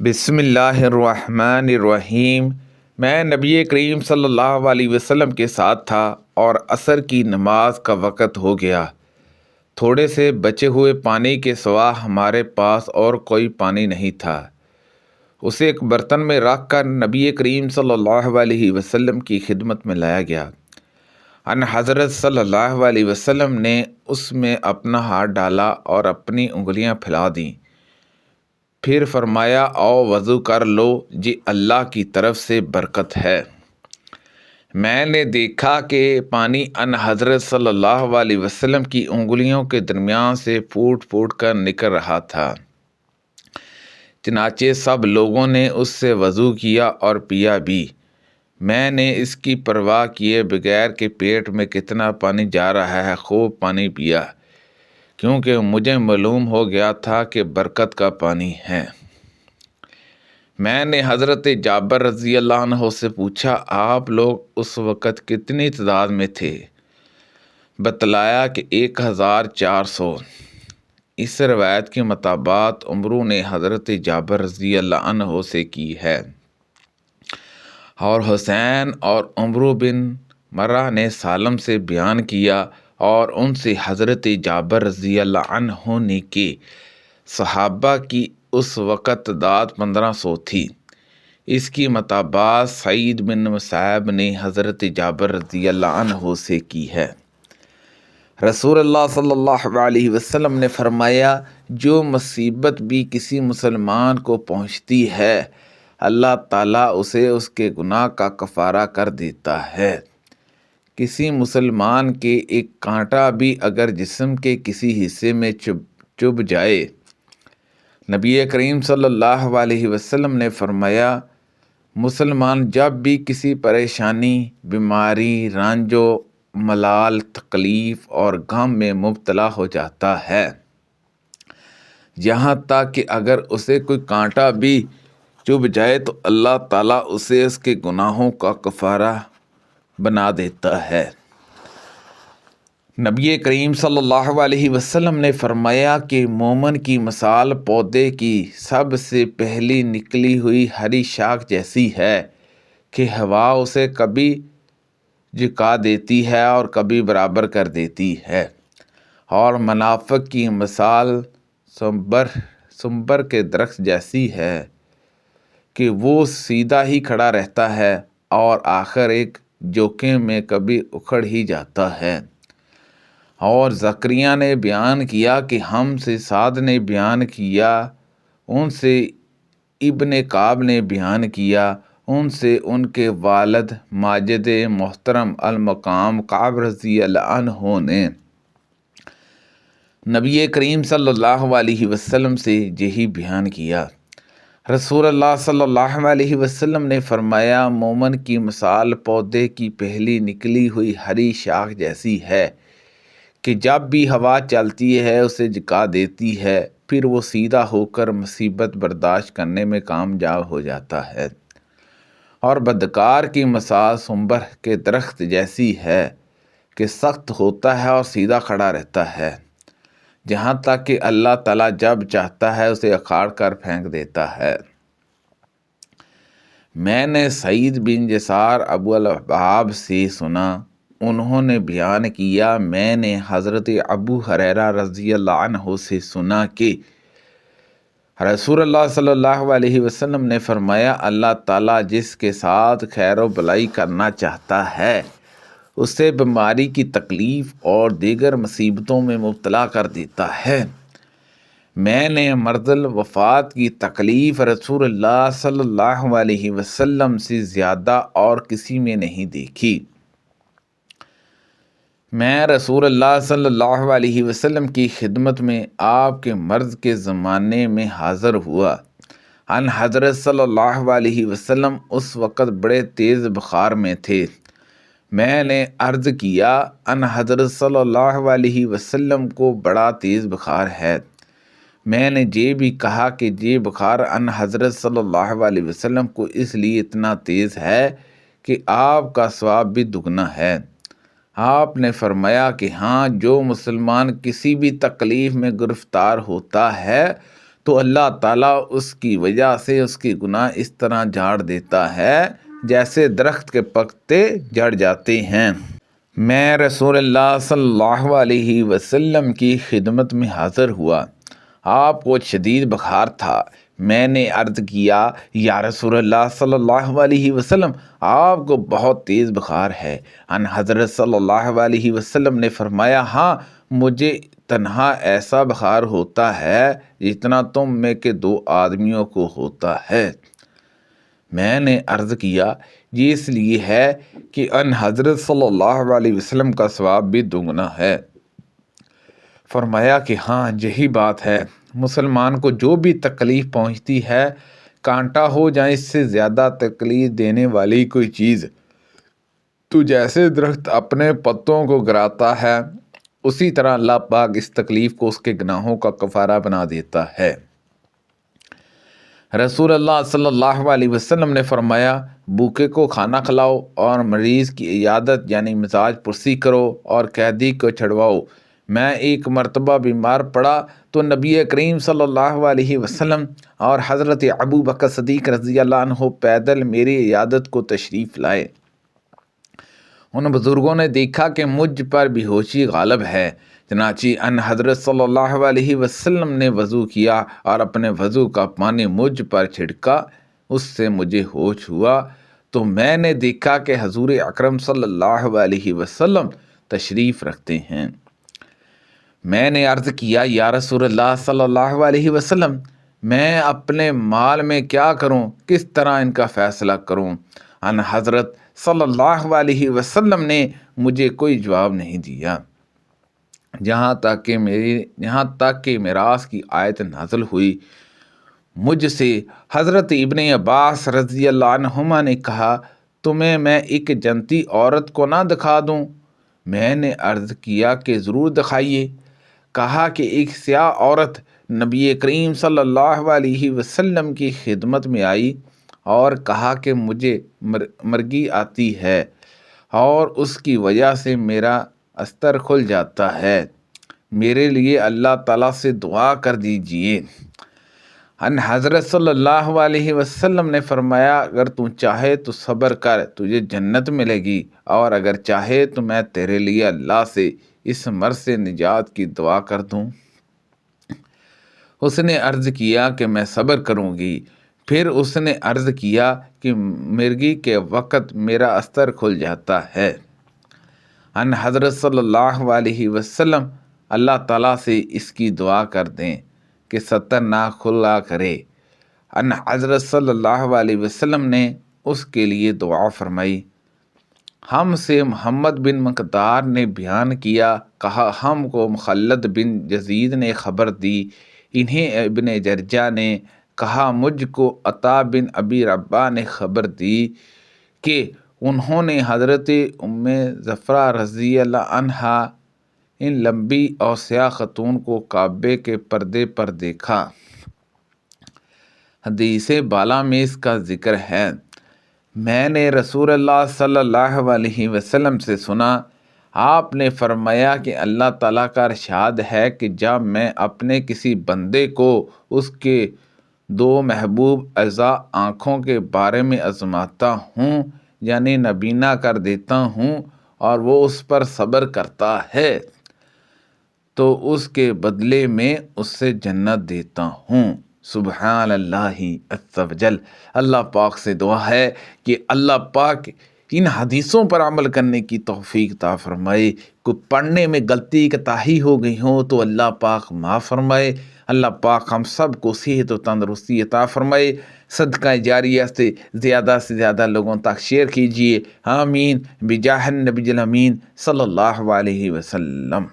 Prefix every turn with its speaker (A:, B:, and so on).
A: بسم اللہ الرحمن الرحیم۔ میں نبی کریم صلی اللہ علیہ وسلم کے ساتھ تھا اور عصر کی نماز کا وقت ہو گیا۔ تھوڑے سے بچے ہوئے پانی کے سوا ہمارے پاس اور کوئی پانی نہیں تھا۔ اسے ایک برتن میں رکھ کر نبی کریم صلی اللہ علیہ وسلم کی خدمت میں لایا گیا۔ ان حضرت صلی اللہ علیہ وسلم نے اس میں اپنا ہاتھ ڈالا اور اپنی انگلیاں پھیلا دیں، پھر فرمایا آؤ وضو کر لو، جی اللہ کی طرف سے برکت ہے۔ میں نے دیکھا کہ پانی ان حضرت صلی اللہ علیہ وسلم کی انگلیوں کے درمیان سے پھوٹ پھوٹ کر نکل رہا تھا۔ چنانچہ سب لوگوں نے اس سے وضو کیا اور پیا بھی۔ میں نے اس کی پرواہ کیے بغیر کہ پیٹ میں کتنا پانی جا رہا ہے خوب پانی پیا، کیونکہ مجھے معلوم ہو گیا تھا کہ برکت کا پانی ہے۔ میں نے حضرت جابر رضی اللہ عنہ سے پوچھا آپ لوگ اس وقت کتنی تعداد میں تھے؟ بتلایا کہ 1400۔ اس روایت کے مطابق عمرو نے حضرت جابر رضی اللہ عنہ سے کی ہے، اور حسین اور عمرو بن مرہ نے سالم سے بیان کیا اور ان سے حضرت جابر رضی اللہ عنہ نے کہ صحابہ کی اس وقت تعداد 1500 تھی۔ اس کی مطابق سعید بن مسیب نے حضرت جابر رضی اللہ عنہ سے کی ہے۔ رسول اللہ صلی اللہ علیہ وسلم نے فرمایا جو مصیبت بھی کسی مسلمان کو پہنچتی ہے اللہ تعالیٰ اسے اس کے گناہ کا کفارہ کر دیتا ہے۔ کسی مسلمان کے ایک کانٹا بھی اگر جسم کے کسی حصے میں چبھ جائے، نبی کریم صلی اللہ علیہ وسلم نے فرمایا مسلمان جب بھی کسی پریشانی، بیماری، رنج و ملال، تکلیف اور غم میں مبتلا ہو جاتا ہے، یہاں تک کہ اگر اسے کوئی کانٹا بھی چبھ جائے تو اللہ تعالیٰ اسے اس کے گناہوں کا کفارہ بنا دیتا ہے۔ نبی کریم صلی اللہ علیہ وسلم نے فرمایا کہ مومن کی مثال پودے کی سب سے پہلی نکلی ہوئی ہری شاخ جیسی ہے کہ ہوا اسے کبھی جھکا دیتی ہے اور کبھی برابر کر دیتی ہے، اور منافق کی مثال سنبر کے درخت جیسی ہے کہ وہ سیدھا ہی کھڑا رہتا ہے اور آخر ایک جھونکے میں کبھی اکھڑ ہی جاتا ہے۔ اور زکریا نے بیان کیا کہ ہم سے سعد نے بیان کیا، ان سے ابن کعب نے بیان کیا، ان سے ان کے والد ماجد محترم المقام کعب رضی اللہ عنہ نے نبی کریم صلی اللہ علیہ وسلم سے یہی بیان کیا۔ رسول اللہ صلی اللہ علیہ وسلم نے فرمایا مومن کی مثال پودے کی پہلی نکلی ہوئی ہری شاخ جیسی ہے کہ جب بھی ہوا چلتی ہے اسے جھکا دیتی ہے، پھر وہ سیدھا ہو کر مصیبت برداشت کرنے میں کامیاب ہو جاتا ہے۔ اور بدکار کی مثال سنبر کے درخت جیسی ہے کہ سخت ہوتا ہے اور سیدھا کھڑا رہتا ہے، جہاں تک کہ اللہ تعالیٰ جب چاہتا ہے اسے اکھاڑ کر پھینک دیتا ہے۔ میں نے سعید بن جسار ابو الوہاب سے سنا، انہوں نے بیان کیا میں نے حضرت ابو ہریرہ رضی اللہ عنہ سے سنا کہ رسول اللہ صلی اللہ علیہ وسلم نے فرمایا اللہ تعالیٰ جس کے ساتھ خیر و بلائی کرنا چاہتا ہے اسے بیماری کی تکلیف اور دیگر مصیبتوں میں مبتلا کر دیتا ہے۔ میں نے مرض الوفات کی تکلیف رسول اللہ صلی اللہ علیہ وسلم سے زیادہ اور کسی میں نہیں دیکھی۔ میں رسول اللہ صلی اللہ علیہ وسلم کی خدمت میں آپ کے مرض کے زمانے میں حاضر ہوا۔ ان حضرت صلی اللہ علیہ وسلم اس وقت بڑے تیز بخار میں تھے۔ میں نے عرض کیا ان حضرت صلی اللہ علیہ وسلم کو بڑا تیز بخار ہے۔ میں نے یہ بھی کہا کہ یہ بخار ان حضرت صلی اللہ علیہ وسلم کو اس لیے اتنا تیز ہے کہ آپ کا ثواب بھی دگنا ہے۔ آپ نے فرمایا کہ ہاں جو مسلمان کسی بھی تکلیف میں گرفتار ہوتا ہے تو اللہ تعالیٰ اس کی وجہ سے اس کے گناہ اس طرح جھاڑ دیتا ہے جیسے درخت کے پتے جھڑ جاتے ہیں۔ میں رسول اللہ صلی اللہ علیہ وسلم کی خدمت میں حاضر ہوا۔ آپ کو شدید بخار تھا۔ میں نے عرض کیا، یا رسول اللہ صلی اللہ علیہ وسلم، آپ کو بہت تیز بخار ہے۔ ان حضرت صلی اللہ علیہ وسلم نے فرمایا، ہاں، مجھے تنہا ایسا بخار ہوتا ہے جتنا تم میں کے 2 آدمیوں کو ہوتا ہے۔ میں نے عرض کیا، یہ اس لیے ہے کہ ان حضرت صلی اللہ علیہ وسلم کا ثواب بھی دگنا ہے۔ فرمایا کہ ہاں، یہی بات ہے۔ مسلمان کو جو بھی تکلیف پہنچتی ہے، کانٹا ہو جائے اس سے زیادہ تکلیف دینے والی کوئی چیز، تو جیسے درخت اپنے پتوں کو گراتا ہے، اسی طرح اللہ پاک اس تکلیف کو اس کے گناہوں کا کفارہ بنا دیتا ہے۔ رسول اللہ صلی اللہ علیہ وسلم نے فرمایا، بھوکے کو کھانا کھلاؤ اور مریض کی عیادت یعنی مزاج پرسی کرو اور قیدی کو چھڑواؤ۔ میں ایک مرتبہ بیمار پڑا تو نبی کریم صلی اللہ علیہ وسلم اور حضرت ابو بکر صدیق رضی اللہ عنہ پیدل میری عیادت کو تشریف لائے۔ ان بزرگوں نے دیکھا کہ مجھ پر بے ہوشی غالب ہے، چنانچہ ان حضرت صلی اللہ علیہ وسلم نے وضو کیا اور اپنے وضو کا پانی مجھ پر چھڑکا۔ اس سے مجھے ہوش ہوا تو میں نے دیکھا کہ حضور اکرم صلی اللہ علیہ وسلم تشریف رکھتے ہیں۔ میں نے عرض کیا، یا رسول اللہ صلی اللہ علیہ وسلم، میں اپنے مال میں کیا کروں، کس طرح ان کا فیصلہ کروں؟ ان حضرت صلی اللہ علیہ وسلم نے مجھے کوئی جواب نہیں دیا، یہاں تک کہ میراث کی آیت نازل ہوئی۔ مجھ سے حضرت ابن عباس رضی اللہ عنہما نے کہا، تمہیں میں ایک جنتی عورت کو نہ دکھا دوں؟ میں نے عرض کیا کہ ضرور دکھائیے۔ کہا کہ ایک سیاہ عورت نبی کریم صلی اللہ علیہ وسلم کی خدمت میں آئی اور کہا کہ مجھے مرگی آتی ہے اور اس کی وجہ سے میرا استر کھل جاتا ہے، میرے لیے اللہ تعالیٰ سے دعا کر دیجئے۔ ان حضرت صلی اللہ علیہ وسلم نے فرمایا، اگر تو چاہے تو صبر کر، تجھے جنت ملے گی، اور اگر چاہے تو میں تیرے لیے اللہ سے اس مرض سے نجات کی دعا کر دوں۔ اس نے عرض کیا کہ میں صبر کروں گی۔ پھر اس نے عرض کیا کہ مرگی کے وقت میرا استر کھل جاتا ہے۔ ان حضرت صلی اللہ علیہ وسلم اللہ تعالیٰ سے اس کی دعا کر دیں کہ ستر نہ کھلا کرے۔ ان حضرت صلی اللہ علیہ وسلم نے اس کے لیے دعا فرمائی۔ ہم سے محمد بن مقدار نے بیان کیا، کہا ہم کو مخلد بن یزید نے خبر دی، انہیں ابن جرجہ نے کہا مجھ کو عطا بن ابی رباح نے خبر دی کہ انہوں نے حضرت ام زفرہ رضی اللہ عنہا ان لمبی اور سیاہ خاتون کو کعبے کے پردے پر دیکھا۔ حدیث بالا میں اس کا ذکر ہے۔ میں نے رسول اللہ صلی اللہ علیہ وسلم سے سنا، آپ نے فرمایا کہ اللہ تعالیٰ کا ارشاد ہے کہ جب میں اپنے کسی بندے کو اس کے 2 محبوب اعضاء آنکھوں کے بارے میں آزماتا ہوں یعنی نابینا کر دیتا ہوں اور وہ اس پر صبر کرتا ہے تو اس کے بدلے میں اس سے جنت دیتا ہوں۔ سبحان اللہ عز و جل۔ اللہ پاک سے دعا ہے کہ اللہ پاک ان حدیثوں پر عمل کرنے کی توفیق عطا فرمائے۔ کوئی پڑھنے میں غلطی کوتاہی ہو گئی ہو تو اللہ پاک معاف فرمائے۔ اللہ پاک ہم سب کو صحت و تندرستی عطا فرمائے۔ صدقہ جاریہ سے زیادہ لوگوں تک شیئر کیجیے۔ آمین بجاہ النبی الامین صلی اللہ علیہ وسلم۔